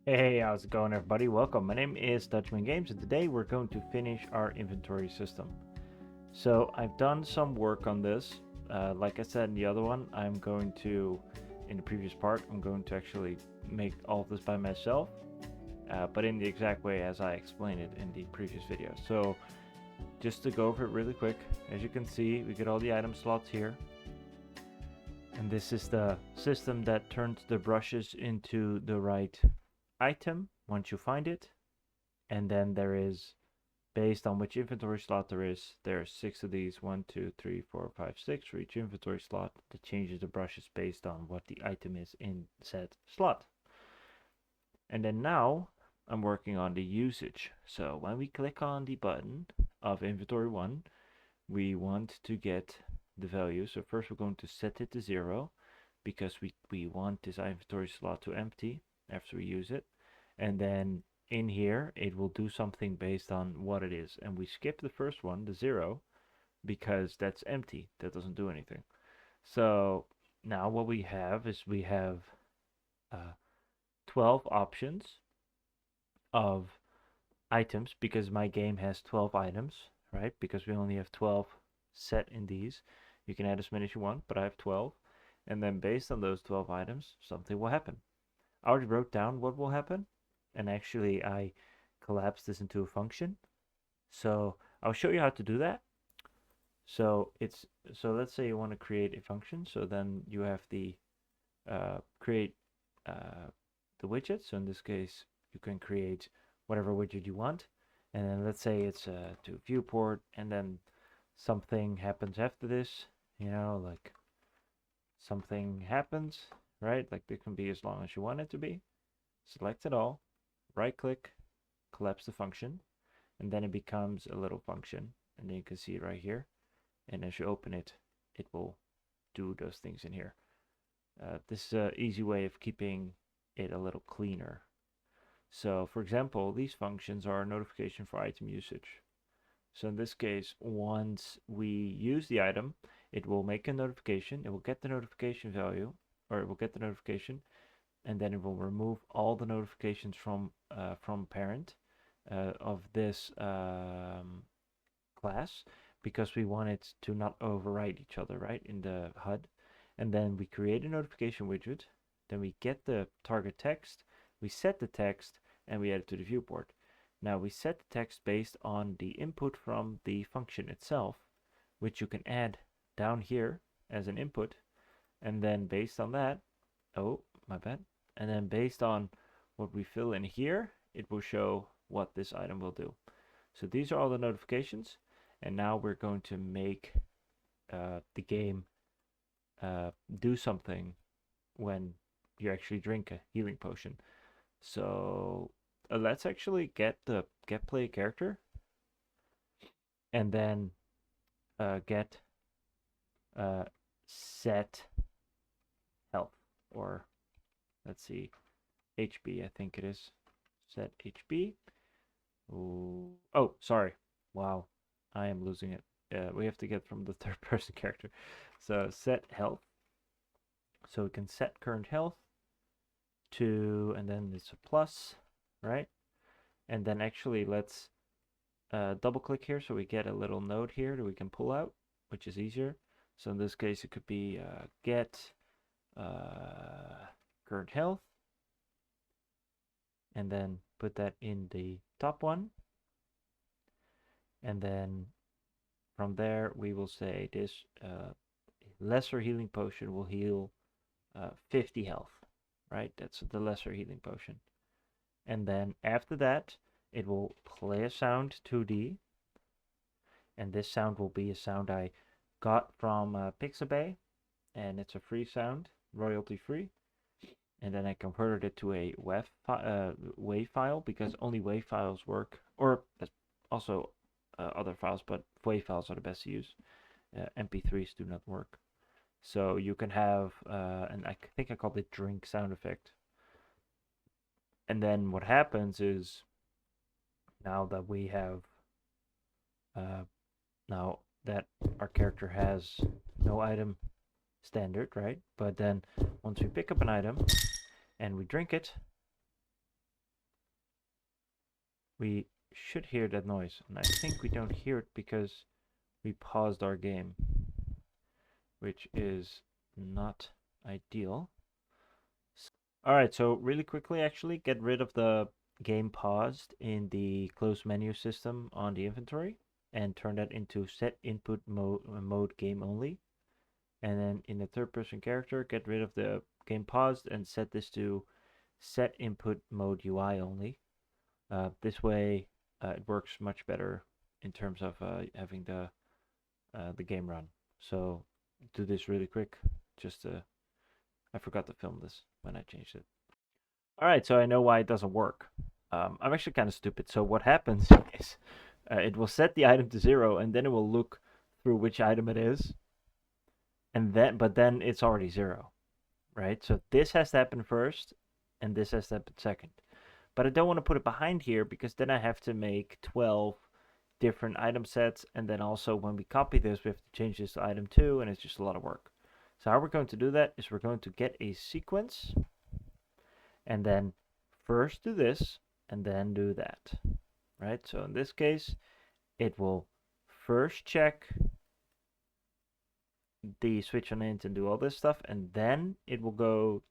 Hey, how's it going, everybody? Welcome. My name is Dutchman Games, and today we're going to finish our inventory system. So I've done some work on this. Like I said in the other one, in the previous part, I'm going to actually make all of this by myself, but in the exact way as I explained it in the previous video. So just to go over it really quick, as you can see, we get all the item slots here. And this is the system that turns the brushes into the right item once you find it. And then there is, based on which inventory slot there are 6 of these, 1, 2, 3, 4, 5, 6 for each inventory slot that changes the brushes based on what the item is in said slot. And then now I'm working on the usage. So when we click on the button of inventory 1, we want to get the value. So first we're going to set it to 0 because we want this inventory slot to empty after we use it. And then in here, it will do something based on what it is. And we skip the first one, the 0, because that's empty. That doesn't do anything. So now what we have is we have uh, 12 options of items because my game has 12 items, right? Because we only have 12 set in these. You can add as many as you want, but I have 12. And then based on those 12 items, something will happen. I already wrote down what will happen, and actually I collapsed this into a function. So I'll show you how to do that. So let's say you want to create a function. So then you have the create the widget. So in this case, you can create whatever widget you want. And then let's say it's to viewport, and then something happens after this, like something happens, right? Like it can be as long as you want it to be. Select it all, right click, collapse the function, and then it becomes a little function. And then you can see it right here. And as you open it, it will do those things in here. This is an easy way of keeping it a little cleaner. So for example, these functions are a notification for item usage. So in this case, once we use the item, it will make a notification. It will get the notification value, or it will get the notification, and then it will remove all the notifications from parent of this class, because we want it to not override each other, right, in the HUD. And then we create a notification widget. Then we get the target text. We set the text, and we add it to the viewport. Now we set the text based on the input from the function itself, which you can add down here as an input. And then based on that, oh, my bad. And then based on what we fill in here, it will show what this item will do. So these are all the notifications. And now we're going to make the game do something when you actually drink a healing potion. So let's actually get play character, and then get set health, or let's see, HP, I think it is. Set HP. Ooh. Oh, sorry. Wow, I am losing it. We have to get from the third person character. So set health. So we can set current health to, and then it's a plus, right? And then actually let's double click here so we get a little node here that we can pull out, which is easier. So in this case, it could be get current health, and then put that in the top one. And then from there, we will say this lesser healing potion will heal 50 health, right? That's the lesser healing potion. And then after that, it will play a sound 2D. And this sound will be a sound I got from Pixabay, and it's a free sound, royalty free. And then I converted it to a WAV file, because only WAV files work, or also other files, but WAV files are the best to use. MP3s do not work. So you can have, and I think I called it drink sound effect. And then what happens is, now that we have, now that our character has no item standard, right? But then once we pick up an item and we drink it, we should hear that noise. And I think we don't hear it because we paused our game, which is not ideal. Alright, so really quickly actually get rid of the game paused in the closed menu system on the inventory and turn that into set input mode game only. And then in the third person character, get rid of the game paused and set this to set input mode UI only. This way it works much better in terms of having the game run. So do this really quick. Just I forgot to film this when I changed it. All right, so I know why it doesn't work. I'm actually kind of stupid. So what happens is it will set the item to 0, and then it will look through which item it is, and then it's already 0, right? So this has to happen first, and this has to happen second. But I don't want to put it behind here because then I have to make 12 different item sets, and then also when we copy this, we have to change this to item 2, and it's just a lot of work. So how we're going to do that is we're going to get a sequence, and then first do this, and then do that, right? So in this case, it will first check the switch on int and do all this stuff, and then it will go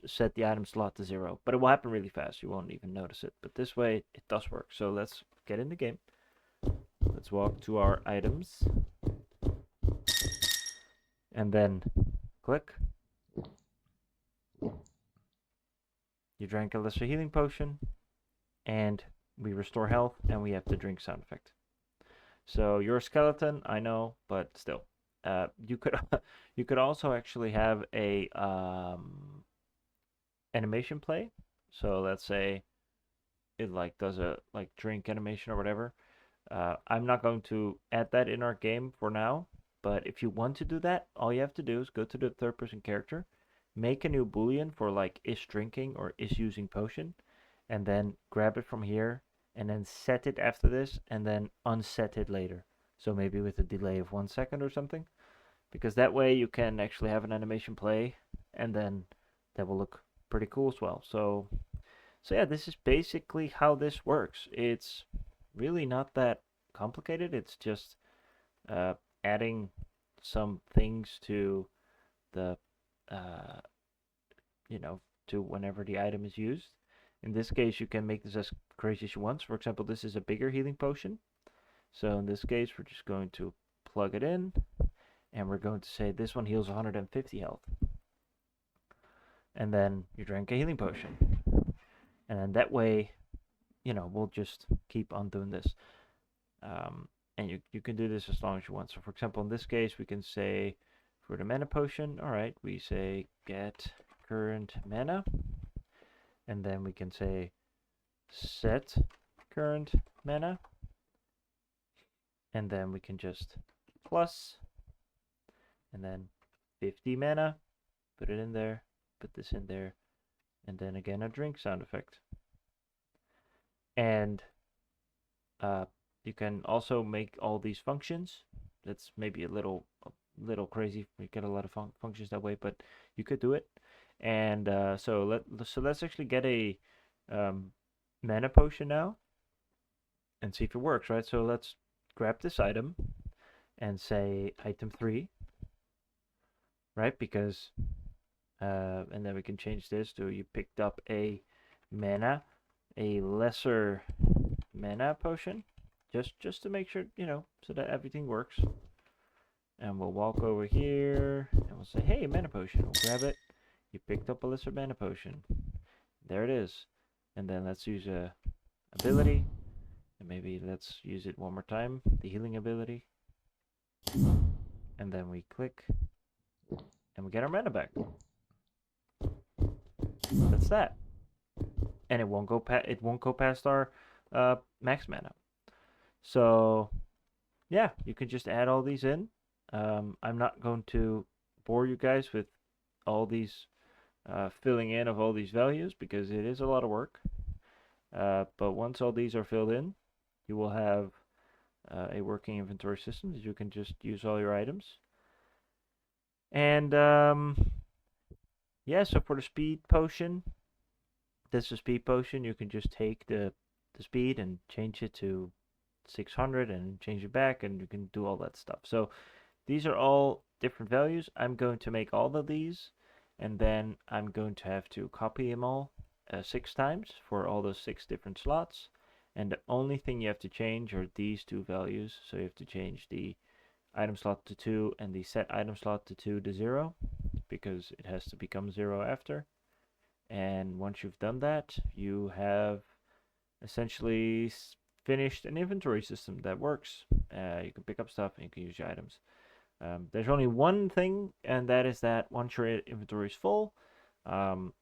set the item slot to 0. But it will happen really fast. You won't even notice it. But this way, it does work. So let's get in the game. Let's walk to our items. And then click. You drank a lesser healing potion. And we restore health, and we have the drink sound effect. So you're a skeleton, I know, but still. You could also actually have a animation play. So let's say it like does a like drink animation or whatever. I'm not going to add that in our game for now, but if you want to do that, all you have to do is go to the third person character, make a new boolean for like is drinking or is using potion, and then grab it from here and then set it after this and then unset it later. So maybe with a delay of 1 second or something, because that way you can actually have an animation play and then that will look pretty cool as well. So yeah, this is basically how this works. It's really not that complicated. It's just adding some things to the to whenever the item is used. In this case, you can make this as crazy as you want. For example, this is a bigger healing potion. So in this case, we're just going to plug it in, and we're going to say this one heals 150 health. And then you drink a healing potion. And then that way, we'll just keep on doing this. And you can do this as long as you want. So for example, in this case, we can say for the mana potion, all right, we say get current mana. And then we can say set current mana. And then we can just plus, and then 50 mana, put it in there, put this in there, and then again a drink sound effect. And you can also make all these functions. That's maybe a little crazy. We get a lot of functions that way, but you could do it. And so let's actually get a mana potion now and see if it works, right? So let's grab this item and say item 3, right? Because and then we can change this to you picked up a lesser mana potion, just to make sure, so that everything works. And we'll walk over here and we'll say, hey, mana potion. We'll grab it. You picked up a lesser mana potion. There it is. And then let's use a ability. And maybe let's use it one more time, the healing ability. And then we click and we get our mana back. That's that. And it won't go past our max mana. So yeah, you can just add all these in. I'm not going to bore you guys with all these filling in of all these values because it is a lot of work. But once all these are filled in, you will have a working inventory system that you can just use all your items. And yeah, so for the speed potion, this is speed potion. You can just take the the speed and change it to 600 and change it back, and you can do all that stuff. So these are all different values. I'm going to make all of these, and then I'm going to have to copy them all 6 times for all those 6 different slots. And the only thing you have to change are these 2 values. So you have to change the item slot to 2 and the set item slot to 2 to 0, because it has to become 0 after. And once you've done that, you have essentially finished an inventory system that works. You can pick up stuff and you can use your items. There's only one thing, and that is that once your inventory is full,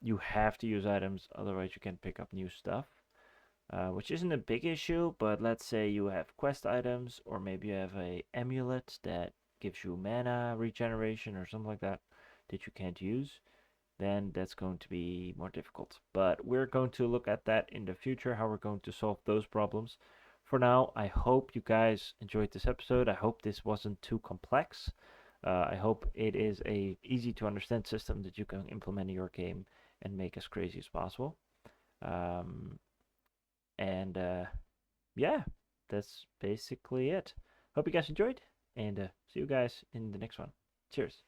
you have to use items, otherwise you can't pick up new stuff. Which isn't a big issue, but let's say you have quest items, or maybe you have a amulet that gives you mana regeneration or something like that that you can't use, then that's going to be more difficult. But we're going to look at that in the future, how we're going to solve those problems. For now, I hope you guys enjoyed this episode. I hope this wasn't too complex. I hope it is a easy to understand system that you can implement in your game and make as crazy as possible. Um, and yeah, that's basically it. Hope you guys enjoyed, and see you guys in the next one. Cheers.